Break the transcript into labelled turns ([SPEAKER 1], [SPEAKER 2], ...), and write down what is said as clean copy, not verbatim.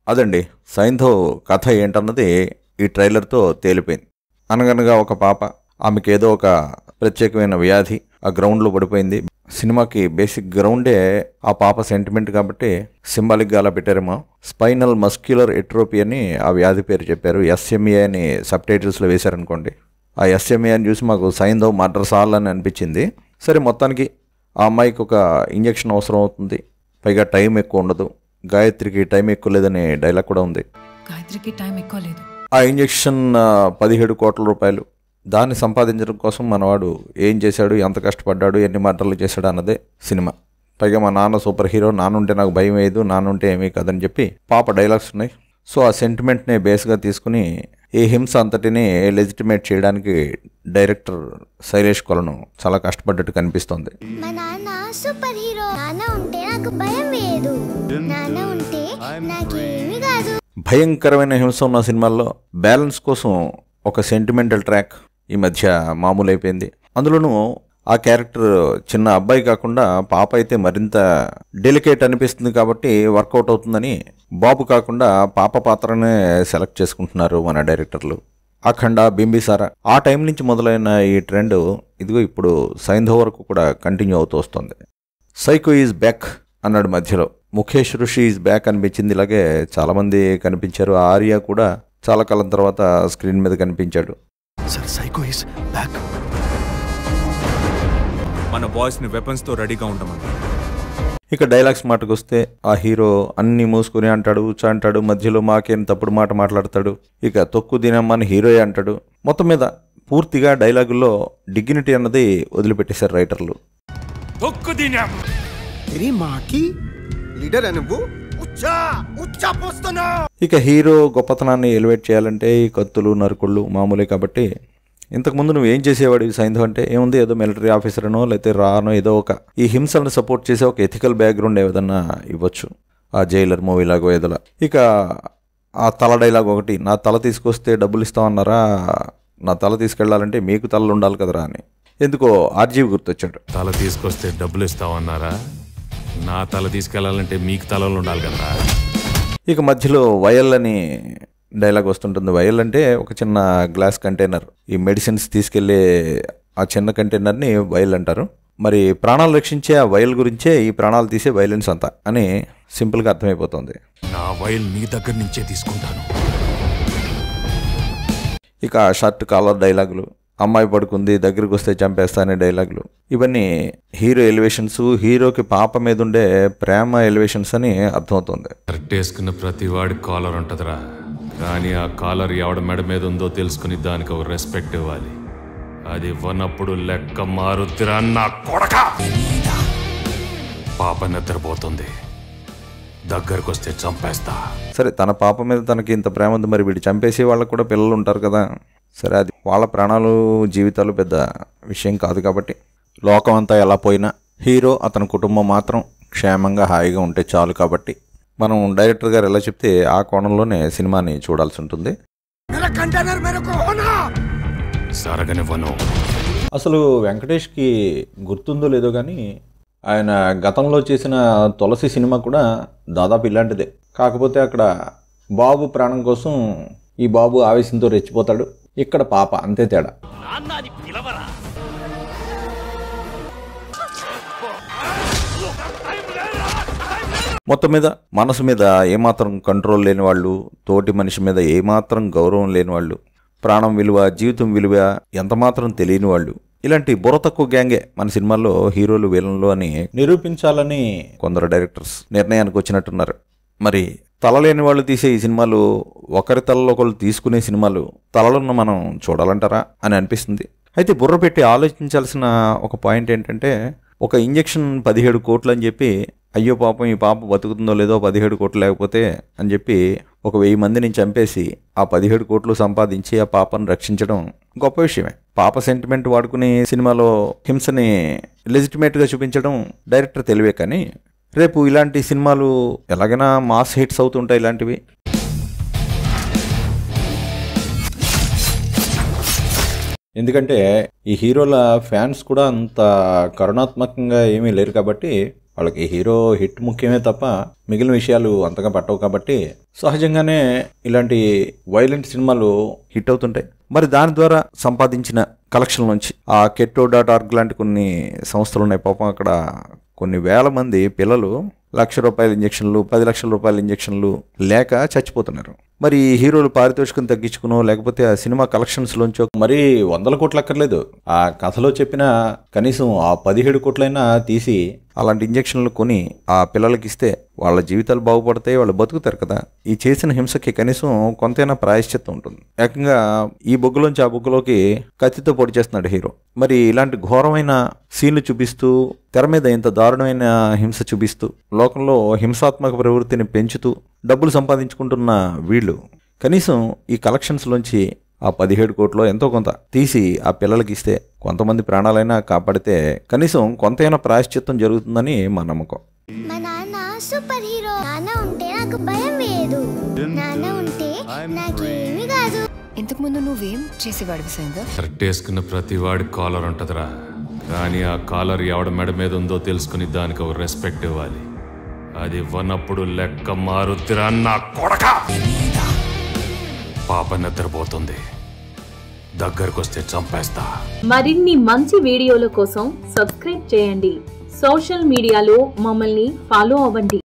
[SPEAKER 1] అదండి సైంధవ్ కథ ఏంటన్నది ఈ ట్రైలర్తో తేలిపోయింది. అనగనగా ఒక పాప, ఆమెకి ఏదో ఒక ప్రత్యేకమైన వ్యాధి, ఆ గ్రౌండ్లో పడిపోయింది. సినిమాకి బేసిక్ గ్రౌండే ఆ పాప సెంటిమెంట్ కాబట్టి సింబాలిక్గా అలా పెట్టారేమో. స్పైనల్ మస్క్యులర్ ఎట్రోపీ అని ఆ వ్యాధి పేరు చెప్పారు. ఎస్ఎంఏ అని సబ్ టైటిల్స్లో వేశారనుకోండి. ఆ ఎస్ఎంఏ అని చూసి మాకు సైంధవ్ మర్డర్ సాల్ అని అనిపించింది. సరే, మొత్తానికి ఆ అమ్మాయికి ఒక ఇంజెక్షన్ అవసరం అవుతుంది, పైగా టైం ఎక్కువ ఉండదు. గాయత్రికి టైం ఎక్కువ లేదనే డైలాగ్ కూడా ఉంది.
[SPEAKER 2] గాయత్రికి టైం ఎక్కువ లేదు.
[SPEAKER 1] ఆ ఇంజెక్షన్ 17 కోట్ల రూపాయలు. దాన్ని సంపాదించడం కోసం మనవాడు ఏం చేశాడు, ఎంత కష్టపడ్డాడు, ఎన్ని మర్డర్లు చేశాడు అన్నదే సినిమా. పైగా మా నాన్న సూపర్ హీరో, నానుంటే నాకు భయం వేయదు, నానుంటే ఏమీ కదని చెప్పి పాప డైలాగ్స్ ఉన్నాయి. సో ఆ సెంటిమెంట్ని బేస్గా తీసుకుని ఈ హింస అంతటిని లెజిటిమేట్ చేయడానికి డైరెక్టర్ శైలేష్ కొలను చాలా కష్టపడ్డట్టు కనిపిస్తోంది.
[SPEAKER 3] మా నాన్న సూపర్ హీరో, నాన్న ఉంటే నాకు భయం వేయదు, నాన్న ఉంటే నాకేమీ కాదు.
[SPEAKER 1] భయంకరమైన హింస ఉన్న సినిమాల్లో బ్యాలెన్స్ కోసం ఒక సెంటిమెంటల్ ట్రాక్ ఈ మధ్య మామూలు అయిపోయింది. అందులోనూ ఆ క్యారెక్టర్ చిన్న అబ్బాయి కాకుండా పాప అయితే మరింత డెలికేట్ అనిపిస్తుంది కాబట్టి వర్కౌట్ అవుతుందని బాబు కాకుండా పాప పాత్రనే సెలెక్ట్ చేసుకుంటున్నారు మన డైరెక్టర్లు. అఖండ, బింబిసార ఆ టైం నుంచి మొదలైన ఈ ట్రెండ్ ఇదిగో ఇప్పుడు సైంధవ్ వరకు కూడా కంటిన్యూ అవుతూ వస్తుంది. సైకో ఈజ్ బ్యాక్ అన్నాడు మధ్యలో, ముఖేష్ ఋషి ఈజ్ బ్యాక్ అనిపించింది. ఇలాగే చాలామంది కనిపించారు. ఆర్య కూడా చాలా కాలం తర్వాత స్క్రీన్ మీద కనిపించాడు.
[SPEAKER 4] మన బాయ్స్ ని వెపన్స్ తో రెడీగా ఉండమని.
[SPEAKER 1] ఇక డైలాగ్స్ మాటకు వస్తే ఆ హీరో అన్ని మూసుకుని అంటాడు, ఉచ్చా అంటాడు, మధ్యలో మాకేం తప్పుడు మాట మాట్లాడతాడు, ఇక తొక్కు దినమ్మని హీరోయే అంటాడు. మొత్తం మీద పూర్తిగా డైలాగుల్లో డిగ్నిటీ అన్నది వదిలిపెట్టేశారు రైటర్లు. ఇక హీరో గొప్పతనాన్ని ఎలివేట్ చేయాలంటే ఈ కత్తులు, నరుకుళ్ళు మామూలే కాబట్టి ఇంతకుముందు నువ్వు ఏం చేసేవాడు సైంధవ్ అంటే ఏముంది, ఏదో మిలిటరీ ఆఫీసర్నో లేకపోతే రానో ఏదో ఒక ఈ హింసలను సపోర్ట్ చేసే ఒక ఎథికల్ బ్యాక్గ్రౌండ్ ఏదన్నా ఇవ్వచ్చు, ఆ జైలర్ మూవీలాగో ఏదోలా. ఇక ఆ తల డైలాగ్ ఒకటి, నా తల తీసుకొస్తే డబ్బులు ఇస్తామన్నారా, నా తల తీసుకెళ్లాలంటే మీకు తలలు ఉండాలి కదరా అని. ఎందుకో ఆర్జీవి గుర్తొచ్చాడు.
[SPEAKER 5] తల తీసుకొస్తే డబ్బులు ఇస్తామన్నారా, నా తల తీసుకెళ్లాలంటే మీకు తలలు ఉండాలి కదరా.
[SPEAKER 1] ఇక మధ్యలో వయల్ అని డైలాగ్ వస్తుంటుంది. వయల్ అంటే ఒక చిన్న గ్లాస్ కంటైనర్, ఈ మెడిసిన్స్ తీసుకెళ్లే ఆ చిన్న కంటైనర్ని వయల్ అంటారు. మరి ప్రాణాలు రక్షించే ఆ వయల్ గురించే ఈ ప్రాణాలు తీసే వైలెన్స్ అంతా అని సింపుల్గా అర్థమైపోతుంది.
[SPEAKER 5] నా వయల్ నీ దగ్గర నుంచే తీసుకుంటాను.
[SPEAKER 1] ఇక షర్ట్ కాలర్ డైలాగులు, అమ్మాయి పడుకుంది దగ్గరికి వస్తే చంపేస్తా అనే డైలాగులు, ఇవన్నీ హీరో ఎలివేషన్స్, హీరోకి పాప మీద ఉండే ప్రేమ ఎలివేషన్స్ అని అర్థమవుతుంది.
[SPEAKER 5] వేసుకున్న ప్రతి వాడి కాలర్ ఉంటుందిరా, కానీ ఆ కాలర్ ఎవడ మెడ మీద ఉందో తెలుసుకుని దానికి ఒక రెస్పెక్ట్ ఇవ్వాలి. అది ఇవ్వనప్పుడు లెక్క మారుద్దిరా నా కొడక. పాప నిద్రపోతుంది, దగ్గరకు వస్తే చంపేస్తా.
[SPEAKER 1] సరే, తన పాప మీద తనకి ఇంత ప్రేమ ఉంది, మరి వీడు చంపేసే వాళ్ళకు కూడా పిల్లలు ఉంటారు కదా. సరే, అది వాళ్ళ ప్రాణాలు, జీవితాలు పెద్ద విషయం కాదు కాబట్టి లోకం అంతా ఎలా పోయినా హీరో అతని కుటుంబం మాత్రం క్షేమంగా హాయిగా ఉంటే చాలు కాబట్టి మనం డైరెక్టర్ గారు ఎలా చెప్తే ఆ కోణంలోనే సినిమాని చూడాల్సి ఉంటుంది. అసలు వెంకటేష్కి గుర్తుందో లేదో కానీ ఆయన గతంలో చేసిన తులసి సినిమా కూడా దాదాపు ఇలాంటిదే. కాకపోతే అక్కడ బాబు ప్రాణం కోసం ఈ బాబు ఆవేశంతో రెచ్చిపోతాడు, ఇక్కడ పాప అంతే తేడా. మొత్తం మీద మనసు మీద ఏమాత్రం కంట్రోల్ లేని వాళ్ళు, తోటి మనిషి మీద ఏమాత్రం గౌరవం లేని వాళ్ళు, ప్రాణం విలువ, జీవితం విలువ ఎంతమాత్రం తెలియని వాళ్ళు, ఇలాంటి బుర్ర తక్కువ గ్యాంగే మన సినిమాల్లో హీరోలు, విలన్లు అని నిరూపించాలని కొందరు డైరెక్టర్స్ నిర్ణయానికి వచ్చినట్టున్నారు. మరి తలలేని వాళ్ళు తీసే ఈ సినిమాలు, ఒకరి తలలో ఒకళ్ళు తీసుకునే సినిమాలు, తలలున్న మనం చూడాలంటారా అని అనిపిస్తుంది. అయితే బుర్ర పెట్టి ఆలోచించాల్సిన ఒక పాయింట్ ఏంటంటే, ఒక ఇంజెక్షన్ 17 కోట్లు అని చెప్పి, అయ్యో పాపం ఈ పాప బతుకుతుందో లేదో 17 కోట్లు లేకపోతే అని చెప్పి ఒక 1000 మందిని చంపేసి ఆ 17 కోట్లు సంపాదించి ఆ పాపను రక్షించడం గొప్ప విషయమే. పాప సెంటిమెంట్ వాడుకుని సినిమాలో హింసని లెజిటిమేట్గా చూపించడం డైరెక్టర్ తెలివే. కానీ రేపు ఇలాంటి సినిమాలు ఎలాగైనా మాస్ హిట్స్ అవుతుంటాయి ఇలాంటివి. ఎందుకంటే ఈ హీరోల ఫ్యాన్స్ కూడా అంత కరుణాత్మకంగా ఏమీ లేరు కాబట్టి వాళ్ళకి హీరో హిట్ ముఖ్యమే తప్ప మిగిలిన విషయాలు అంతగా పట్టవు కాబట్టి సహజంగానే ఇలాంటి వైలెంట్ సినిమాలు హిట్ అవుతుంటాయి. మరి దాని ద్వారా సంపాదించిన కలెక్షన్ నుంచి ఆ keto.org లాంటి కొన్ని సంస్థలు ఉన్నాయి. పాపం అక్కడ కొన్ని వేల మంది పిల్లలు ₹1,00,000 ఇంజక్షన్లు, 10 లక్షల రూపాయల ఇంజక్షన్లు లేక చచ్చిపోతున్నారు. మరి హీరోలు పారితోషికం తగ్గించుకునో లేకపోతే ఆ సినిమా కలెక్షన్స్లోంచో మరీ 100 కోట్లు అక్కర్లేదు, ఆ కథలో చెప్పిన కనీసం ఆ 17 కోట్లైనా తీసి అలాంటి ఇంజక్షన్లు కొని ఆ పిల్లలకి ఇస్తే వాళ్ళ జీవితాలు బాగుపడతాయి, వాళ్ళు బతుకుతారు కదా. ఈ చేసిన హింసకి కనీసం కొంతైనా ప్రాయశ్చిత్తం ఉంటుంది. ఏకంగా ఈ బొగ్గులోంచి ఆ బొగ్గులోకి కత్తితో పొడి చేస్తున్నాడు హీరో. మరి ఇలాంటి ఘోరమైన సీన్లు చూపిస్తూ తెర మీద ఇంత దారుణమైన హింస చూపిస్తూ లోకంలో హింసాత్మక ప్రవృత్తిని పెంచుతూ డబ్బులు సంపాదించుకుంటున్న వీళ్ళు కనీసం ఈ కలెక్షన్స్లోంచి ఆ 17 కోట్లో ఎంతో కొంత తీసి ఆ పిల్లలకి ఇస్తే కొంతమంది ప్రాణాలైనా కాపాడితే కనీసం కొంతైనా ప్రాయశ్చిత్తం జరుగుతుందని మా నమ్మకం.
[SPEAKER 3] మా నాన్న సూపర్ హీరో. నాన్న ఉంటే నాకు భయం వేయదు. నాన్న ఉంటే నాకేమీ కాదు.
[SPEAKER 2] ఇంతకు ముందు నువ్వేం చేసేవాడివి సైందర్?
[SPEAKER 5] షర్ట్ వేసుకున్న ప్రతి వాడి కాలర్ ఉంటుందిరా, కానీ ఆ కాలర్ ఎవడ మెడ మీద ఉందో తెలుసుకుని దానికి ఒక రెస్పెక్ట్ ఇవ్వాలి. అది ఇవ్వనప్పుడు లెక్క మారుద్దిరా నా కొడక. పాప నిద్రపోతుంది, దగ్గరకు వస్తే చంపేస్తా.
[SPEAKER 6] మరిన్ని మంచి వీడియోల కోసం సబ్స్క్రైబ్ చేయండి. సోషల్ మీడియాలో మమ్మల్ని ఫాలో అవ్వండి.